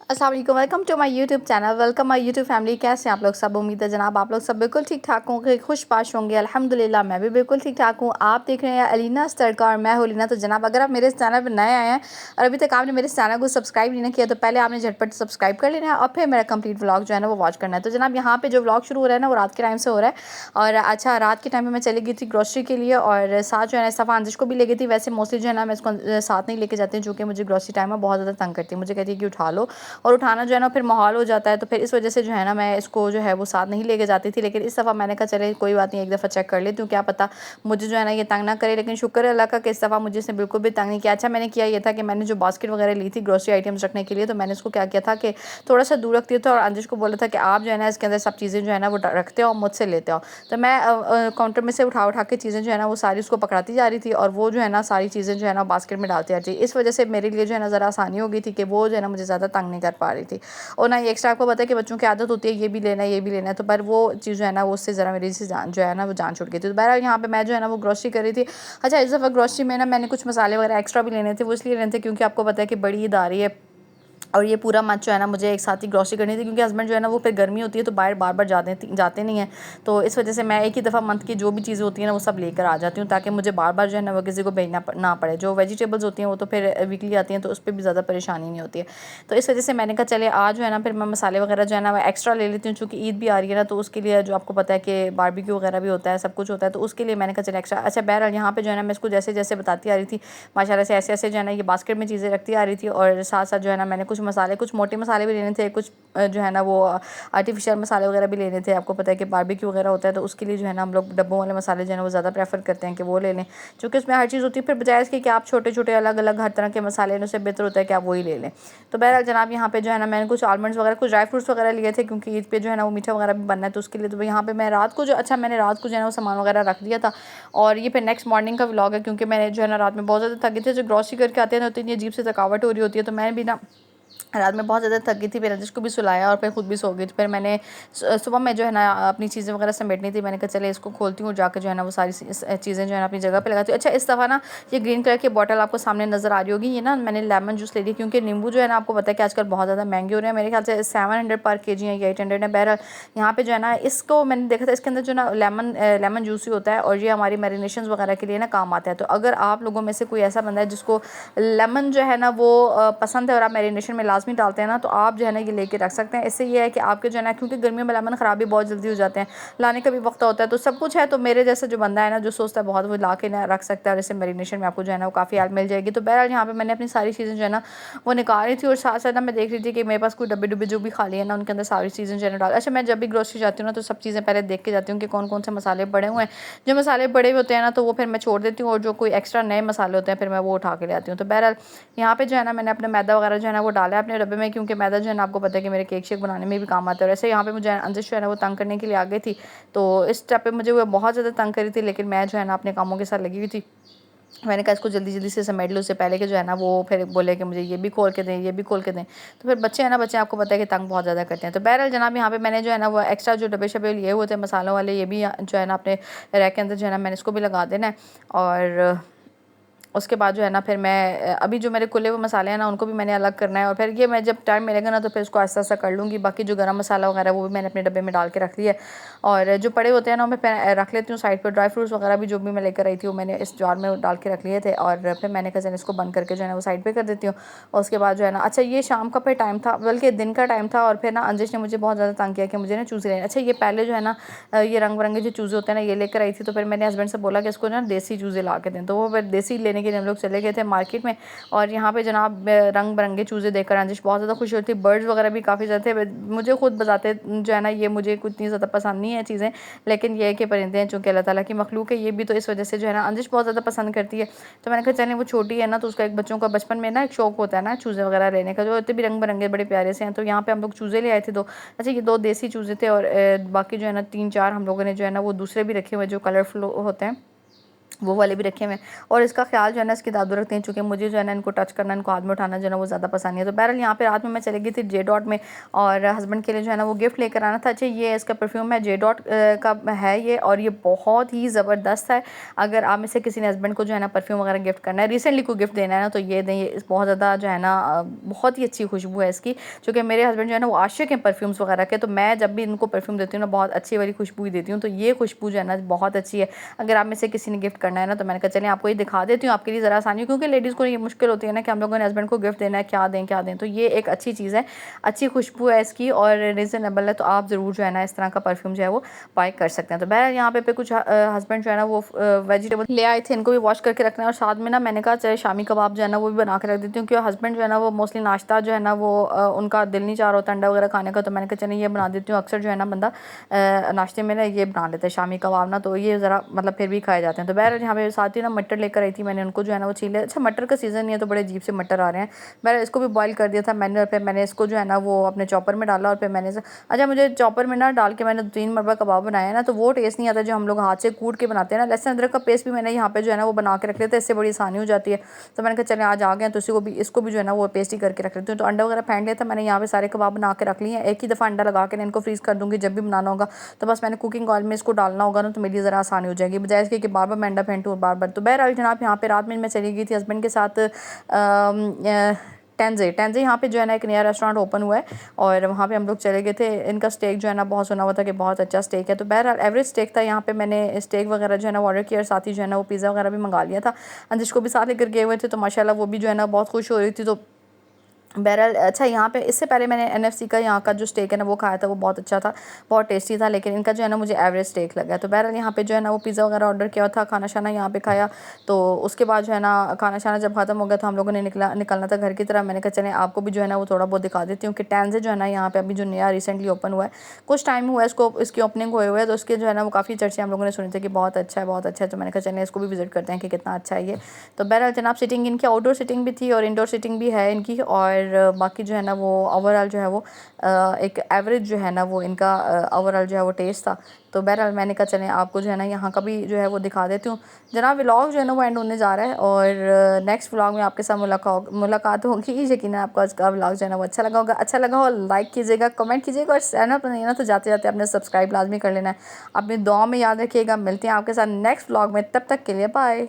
अस्सलाम वालेकुम, welcome to my YouTube channel, welcome my YouTube family. कैसे हैं आप लोग सब? उम्मीद है जनाब आप लोग सब बिल्कुल ठीक ठाक होंगे, खुशबाश होंगे। अल्हम्दुलिल्लाह मैं भी बिल्कुल ठीक ठाक हूँ। आप देख रहे हैं अलीनास तड़का और मैं हूँ लीना। तो जनाब अगर आप मेरे इस चैनल पर नए आए हैं और अभी तक आपने मेरे इस चैनल को सब्सक्राइब नहीं किया तो पहले आपने झटपट सब्सक्राइब कर लेना है और फिर मेरा कंप्लीट व्लॉग जो है ना वो वॉच करना है। तो जनाब यहाँ पे जो व्लॉग शुरू हो रहा है ना वो रात के टाइम से हो रहा है। और अच्छा, रात के टाइम पे मैं चली गई थी ग्रोसरी के लिए और साथ जो है ना सफ़ा अंजिश को भी ले गई थी। वैसे मोस्टली जो है ना मैं इसको साथ नहीं लेके जाती हूँ, जो कि मुझे ग्रोसरी टाइम में बहुत ज़्यादा तंग करती है। मुझे कहती है कि उठा लो, और उठाना जो है ना फिर माहौल हो जाता है। तो फिर इस वजह से जो है ना मैं इसको जो है वो साथ नहीं लेके जाती थी। लेकिन इस दफ़ा मैंने कहा चले कोई बात नहीं, एक दफ़ा चेक कर लेती हूँ, क्या पता मुझे जो है ना ये तंग ना करे। लेकिन शुक्र है अल्लाह का कि इस दफ़ा मुझे इसने बिल्कुल भी तंग नहीं किया। अच्छा, मैंने किया ये था कि मैंने जो बास्केट वगैरह ली थी ग्रोसरी आइटम्स रखने के लिए, तो मैंने इसको क्या किया था कि थोड़ा सा दूर रख दिया था और अंजिश को बोला था कि आप जो है ना इसके अंदर सब चीज़ें जो है ना वो रखते हो और मुझसे लेते हो। तो मैं काउंटर में से उठा उठा के चीज़ें जो है ना वो सारी उसको पकड़ाती जा रही थी और वो जो है ना सारी चीज़ें जो है ना बास्केट में डालती जा रही थी। इस वजह से मेरे लिए जो है ना ज़रा आसानी हो गई थी कि वो जो है ना मुझे ज़्यादा तंग नहीं कर पा रही थी। और ना ये एक्स्ट्रा आपको पता है कि बच्चों की आदत होती है ये भी लेना है ये भी लेना है, तो पर वो चीज़ जो है ना वो उससे ज़रा मेरी से जान जो है ना वो जान छूट गई थी। तो बहरहाल यहाँ पे मैं जो है ना वो ग्रोसरी कर रही थी। अच्छा, इस दफ़ा ग्रोसरी में ना मैंने कुछ मसाले वगैरह एक्स्ट्रा भी लेने थे। वो इसलिए लेने थे क्योंकि आपको पता है कि बड़ी ईद आ रही है और ये पूरा मंथ जो है ना मुझे एक साथ ही ग्रोसरी करनी थी, क्योंकि हस्बैंड जो है ना वो फिर गर्मी होती है तो बाहर बार बार जाते नहीं हैं। तो इस वजह से मैं एक ही दफ़ा मंथ की जो भी चीज़ें होती हैं ना वो सब लेकर आ जाती हूँ, ताकि मुझे बार बार जो है ना वो किसी को भेजना ना पड़े। जो वेजिटेबल्स होती हैं वो तो फिर वीकली आती हैं तो उस पर भी ज़्यादा परेशानी नहीं होती है। तो इस वजह से मैंने कहा चले आज जो है ना फिर मैं मसाले वगैरह जो है ना वो एक्स्ट्रा ले लेती हूँ, चूँकि ईद भी आ रही है ना, तो उसके लिए जो आपको पता है कि बारबेक्यू वगैरह भी होता है, सब कुछ होता है, तो उसके लिए मैंने कहा चले एक्स्ट्रा। अच्छा, बहरहाल यहाँ पे जो है ना मैं इसको जैसे जैसे बताती आ रही थी माशाल्लाह से ऐसे ऐसे जो है ना ये बास्केट में चीज़ें रखती आ रही थी। और साथ साथ जो है ना मैंने कुछ मसाले, कुछ मोटे मसाले भी लेने थे, कुछ जो है ना वो आर्टिफिशियल मसाले वगैरह भी लेने थे। आपको पता है कि बारबेक्यू वगैरह होता है तो उसके लिए जो है ना हम लोग डब्बों वाले मसाले जो है ना वो ज़्यादा प्रेफर करते हैं कि वो ले लें, क्योंकि उसमें हर चीज़ होती है। फिर बजाय इसके कि आप छोटे छोटे अलग अलग हर तरह के मसाले लेने से बेहतर होता है कि आप वही ले लें। तो बहरहाल जनाब यहाँ पे जो है ना मैंने कुछ आलमंड्स वगैरह, कुछ ड्राई फ्रूट्स वगैरह लिए थे, क्योंकि ईद पे जो है ना वो मीठा वगैरह भी बनना है तो उसके लिए। तो यहाँ पे मैं रात को जो, अच्छा मैंने रात को जो है ना वो सामान वगैरह रख दिया था। और ये फिर नेक्स्ट मॉर्निंग का व्लॉग है, क्योंकि मैंने जो है ना रात में बहुत ज़्यादा थकी थी। जो ग्रॉसरी करके आते हैं ना तो इतनी अजीब से थकावट हो रही होती है, तो मैंने भी ना रात में बहुत ज़्यादा थक गई थी। फिर रजिश को भी सुलाया और फिर खुद भी सो गई थी। फिर मैंने सुबह में जो है ना अपनी चीज़ें वगैरह समेटनी थी, मैंने कहा चले इसको खोलती हूँ, जाकर जो है ना वो सारी चीज़ें जो है ना अपनी जगह पे लगाती हूँ। अच्छा, इस दफ़ा ना ये ग्रीन कलर की बॉटल आपको सामने नज़र आ रही होगी, ये ना मैंने लेमन जूस ले लिया, क्योंकि नींबू जो है ना आपको पता है कि आजकल बहुत ज़्यादा महंगे हो रहे हैं। मेरे ख्याल से 700 पर केजी है या 800 है। बहरहाल यहाँ पे जो है ना इसको मैंने देखा था, इसके अंदर जो ना लेमन जूस ही होता है और ये हमारी मैरिनेशन वगैरह के लिए ना काम आता है। तो अगर आप लोगों में से कोई ऐसा बंदा है जिसको लेमन जो है ना वो पसंद है और आप मैरिनेशन में लाजमी डालते हैं ना, तो आप जो है ना ये लेके रख सकते हैं। इससे ये है कि आपके जो है ना, क्योंकि गर्मियों में लेमन ख़राब भी बहुत जल्दी हो जाते हैं, लाने का भी वक्त होता है, तो सब कुछ है। तो मेरे जैसा जो बंदा है ना जो सोचता है बहुत, वो ला के ना रख सकता है और इससे मैरिनेशन में आपको जो है ना वो काफ़ी हेल्प मिल जाएगी। तो बहरहाल यहाँ पे मैंने अपनी सारी चीज़ें जो है ना वो निकाल रही थी और साथ साथ ना मैं देख रही थी कि मेरे पास कोई डब्बे डुब्बे जो भी खाली है ना उनके अंदर सारी चीज़ें जो है ना डाल। अच्छा, मैं जब भी ग्रोसरी जाती हूँ ना तो सब चीज़ें पहले देख के जाती हूँ कि कौन कौन से मसाले पड़े हुए हैं। जो मसाले पड़े हुए होते हैं ना तो वो फिर मैं छोड़ देती हूँ, और जो कोई एक्स्ट्रा नए मसाले होते हैं फिर मैं वो उठा के ले आती हूँ। तो बहरहाल यहाँ पे जो है ना मैंने अपना मैदा वगैरह जो है ना वो डाला है अपने डब्बे में, क्योंकि मैदा जो है ना आपको पता है कि मेरे केक शेक बनाने में भी काम आता है। और ऐसे यहाँ पे मुझे अंजिश जो है ना वो तंग करने के लिए आ गई थी, तो इस स्टेप पे मुझे वो बहुत ज़्यादा तंग करी थी, लेकिन मैं जो है ना अपने कामों के साथ लगी हुई थी। मैंने कहा इसको जल्दी जल्दी से समेट लो, उससे पहले कि जो है ना वो फिर बोले कि मुझे ये भी खोल के दें ये भी खोल के दें। तो फिर बच्चे हैं ना, बच्चे आपको पता है कि तंग बहुत ज़्यादा करते हैं। तो बहरहाल जनाब यहाँ पे मैंने जो है ना वो एक्स्ट्रा जो डब्बे शब्बे लिए हुए थे मसालों वाले, ये भी जो है ना अपने रैक के अंदर जो है ना मैंने इसको भी लगा देना है। और उसके बाद जो है ना फिर मैं अभी जो मेरे कुले हुए मसाले हैं ना उनको भी मैंने अलग करना है, और फिर ये मैं जब टाइम मिलेगा ना तो फिर इसको आस्ता आस्ता कर लूँगी। बाकी जो गरम मसाला वगैरह वो भी मैंने अपने डब्बे में डाल के रख लिया है, और जो पड़े होते हैं ना मैं रख लेती हूँ साइड पर। ड्राई फ्रूट्स वगैरह भी जो भी मैं लेकर आई थी वो मैंने इस जार में डाल के रख लिए थे, और फिर मैंने कहा इसको बंद करके जो है ना वो साइड पर कर देती हूँ। और उसके बाद जो है ना, अच्छा ये शाम का फिर टाइम था, बल्कि दिन का टाइम था, और फिर ना अंजिश ने मुझे बहुत ज़्यादा तंग किया कि मुझे ना चूज़े लेने। अच्छा, ये पहले जो है ना ये रंग बिरंगे जो चूज़े होते हैं ना ये लेकर आई थी, तो फिर मैंने हस्बैंड से बोला कि इसको ना देसी चूज़े ला के दें, तो वो फिर देसी लेने के लिए हम लोग चले गए थे मार्केट में। और यहाँ पे जनाब रंग बिरंगे चूज़े देखकर अंजिश बहुत ज़्यादा खुश होती थी। बर्ड्स वगैरह भी काफ़ी ज़्यादा थे। मुझे खुद बताते जो है ना ये मुझे कुछ इतनी ज़्यादा पसंद नहीं है चीज़ें, लेकिन ये है कि परिंदे हैं चूँकि अल्लाह ताला की मखलूक है ये भी, तो इस वजह से जो है ना अंजिश बहुत ज़्यादा पसंद करती है। तो मैंने कहा चलें, वो छोटी है ना तो उसका एक बच्चों का बचपन में ना एक शौक होता है ना चूज़े वगैरह लेने का, जो इतने भी रंग बिरंगे बड़े प्यारे से हैं। तो यहाँ पे हम लोग चूज़े ले आए थे 2। अच्छा, ये 2 देसी चूज़े थे, और बाकी जो है ना 3-4 हम लोगों ने जो है ना वो दूसरे भी रखे हुए जो कलरफुल होते हैं वो वाले भी रखे हुए हैं। और इसका ख्याल जो है ना इसकी दादू रखते हैं, चूँकि मुझे जो है ना इनको टच करना, इनको हाथ में उठाना जो है ना वो ज़्यादा पसंद नहीं है। तो बहरहाल यहाँ पे रात में मैं चली गई थी जे डॉट में, और हस्बैंड के लिए जो है ना वो गिफ्ट लेकर आना था। अच्छा, ये इसका परफ्यूम है, जे डॉट का है ये, और ये बहुत ही ज़बरदस्त है। अगर आप में से किसी ने हस्बैंड को जो है ना परफ्यूम वगैरह गिफ्ट करना है, रिसेंटली कोई गिफ्ट देना है ना, तो ये दें। ये बहुत ज़्यादा जो है ना बहुत ही अच्छी खुशबू है इसकी। चूँकि मेरे हस्बैंड जो है ना वो आशिक हैं परफ्यूम्स वगैरह के, तो मैं जब भी इनको परफ्यूम देती हूँ ना बहुत अच्छी वाली खुशबू ही देती हूँ। तो ये खुशबू जो है ना बहुत अच्छी है। अगर आप में से किसी ने गिफ्ट करना है ना, तो मैंने कहा चलें आपको ये दिखा देती हूँ, आपके लिए ज़रा आसानी, क्योंकि लेडीज़ को ये मुश्किल होती है ना कि हम लोगों ने हस्बैंड को गिफ्ट देना है, क्या दें क्या दें। तो ये एक अच्छी चीज़ है, अच्छी खुशबू है इसकी और रीज़नेबल है। तो आप ज़रूर जो है ना इस तरह का परफ्यूम जो है वो बाय कर सकते हैं। तो बहरहाल यहाँ पे कुछ हस्बैंड जो है ना वो वेजिटेबल ले आए थे, इनको भी वॉश करके रखना है। और साथ में ना मैंने कहा चले शामी कबाब जो है ना वो भी बना के रख देती हूँ, क्योंकि हस्बैंड जो है ना वो मोस्टली नाश्ता जो है ना वो उनका दिल नहीं चाह रहा होता अंडा वगैरह खाने का। तो मैंने कहा चलिए ये बना देती हूँ। अक्सर जो है ना बंदा नाश्ते में ना ये बना लेता है शामी कबाब ना, तो ये ज़रा मतलब फिर भी खाए जाते हैं। तो बहरहाल यहाँ पे साथ ही ना मटर लेकर आई थी मैंने, उनको जो है ना वो छीले। अच्छा, मटर का सीज़न नहीं है तो बड़े अजीब से मटर आ रहे हैं। मैंने इसको भी बॉईल कर दिया था मैंने, और फिर मैंने इसको जो है ना वो अपने चॉपर में डाला, और फिर मैंने अच्छा, मुझे चॉपर में ना डाल के मैंने 3 मरतबा कबाब बनाया ना, तो वो टेस्ट नहीं आता जो हम लोग हाथ से कूट के बनाते हैं ना। लहसुन अदरक का पेस्ट भी मैंने यहाँ पे जो है ना वो बना के रख लिया था, इससे बड़ी आसानी हो जाती है। तो मैंने कहा चले आज आ गए तो इसको भी जो है ना वो पेस्ट ही करके रख लेती हूँ। तो अंडा वगैरह फेंट लिया था मैंने, यहाँ पे सारे कबाब बना के रख लिए हैं। एक ही दफ़ा अंडा लगा के इनको फ्रीज़ कर दूँगी, जब भी बनाना होगा तो बस मैंने कुकिंग ऑयल में इसको डालना होगा ना, तो मेरी ज़रा आसानी हो जाएगी, बजाय इसके कि बार बार मैं अंडा फेंटूँ और बार बार। तो बहरहाल जनाब यहाँ पे रात में मैं चली गई थी हस्बैंड के साथ टेंजे यहाँ पे जो है ना एक नया रेस्टोरेंट ओपन हुआ है, और वहाँ पे हम लोग चले गए थे। इनका स्टेक जो है ना बहुत सुना हुआ था कि बहुत अच्छा स्टेक है। तो बहरहाल एवरेज स्टेक था। यहाँ पे मैंने स्टेक वगैरह जो है ना ऑर्डर किया, और साथ ही जो है ना वो पिज़्ज़ा वगैरह भी मंगा लिया था। अंजिश को भी साथ लेकर गए हुए थे, तो माशाल्लाह वो भी जो है ना बहुत खुश हो रही थी। तो बहरहाल अच्छा, यहाँ पे इससे पहले मैंने एनएफसी का यहाँ का जो स्टेक है ना वो खाया था, वो बहुत अच्छा था, बहुत टेस्टी था। लेकिन इनका जो है ना मुझे एवरेज स्टेक लगा। तो बहरहाल यहाँ पे जो है ना वो पिज़्ज़ा वगैरह ऑर्डर किया था, खाना शाना यहाँ पे खाया। तो उसके बाद जो है ना खाना शाना जब ख़त्म हो गया तो हम लोगों ने निकलना था घर की तरफ। मैंने कहा चलें आपको भी जो है ना वो थोड़ा बहुत दिखा देती हूँ कि टेंजे जो है ना यहाँ पे अभी जो नया रिसेंटली ओपन हुआ है, कुछ टाइम हुआ है इसकी ओपनिंग हुए हुए है। तो उसके जो है ना वो काफ़ी चर्चे हम लोगों ने सुने थे कि बहुत अच्छा है बहुत अच्छा है। तो मैंने कहा चलें इसको भी विज़िट करते हैं कि कितना अच्छा है ये। तो बहरहाल जनाब सिटिंग इनकी आउटडोर सिटिंग भी थी और इंडोर सिटिंग भी है इनकी, और बाकी जो है ना वो ओवरऑल जो है वो एक एवरेज जो है ना वो इनका ओवरऑल जो है वो टेस्ट था। तो बहरहाल मैंने कहा चलें आपको जो है ना यहाँ का भी जो है वो दिखा देती हूँ। जनाब व्लॉग जो है ना वो एंड होने जा रहा है, और नेक्स्ट व्लॉग में आपके साथ मुलाकात होगी। यकीन है आपको आज का व्लॉग जो है ना वो अच्छा लगा होगा। अच्छा लगा हो लाइक कीजिएगा, कमेंट कीजिएगा, और चैनल पर नहीं ना तो जाते जाते अपने सब्सक्राइब लाजमी कर लेना है। अपनी दुआ में याद रखिएगा। मिलते हैं आपके साथ नेक्स्ट व्लॉग में, तब तक के लिए बाय।